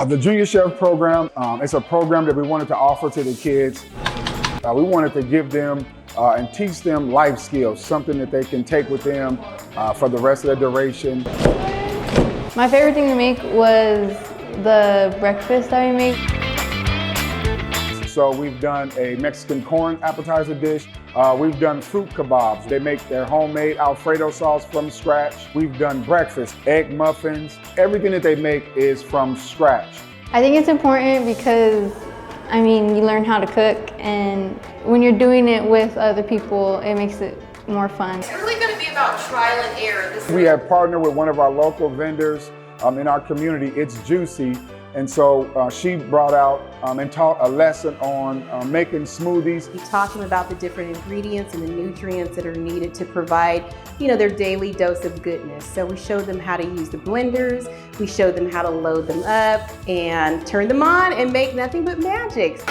The Junior Chef program, it's a program that we wanted to offer to the kids. We wanted to give them and teach them life skills, something that they can take with them for the rest of the duration. My favorite thing to make was the breakfast that we make. So we've done a Mexican corn appetizer dish. We've done fruit kebabs. They make their homemade Alfredo sauce from scratch. We've done breakfast, egg muffins. Everything that they make is from scratch. I think it's important because, you learn how to cook, and when you're doing it with other people, it makes it more fun. It's really going to be about trial and error. We have partnered with one of our local vendors in our community. It's Juicy. And so she brought out and taught a lesson on making smoothies. We talked to them about the different ingredients and the nutrients that are needed to provide, their daily dose of goodness. So we showed them how to use the blenders. We showed them how to load them up and turn them on and make nothing but magic.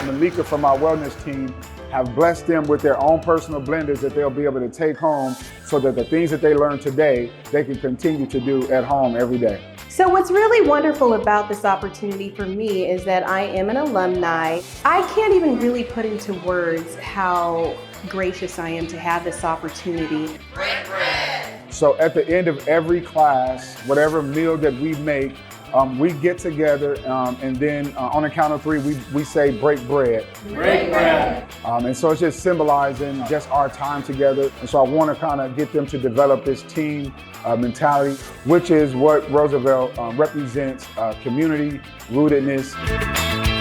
Malika from our wellness team have blessed them with their own personal blenders that they'll be able to take home so that the things that they learn today, they can continue to do at home every day. So what's really wonderful about this opportunity for me is that I am an alumni. I can't even really put into words how gracious I am to have this opportunity. So at the end of every class, whatever meal that we make, we get together and then on a count of three, we say break bread. Break bread. And so it's just symbolizing just our time together. And so I want to kind of get them to develop this team mentality, which is what Roosevelt represents, community rootedness.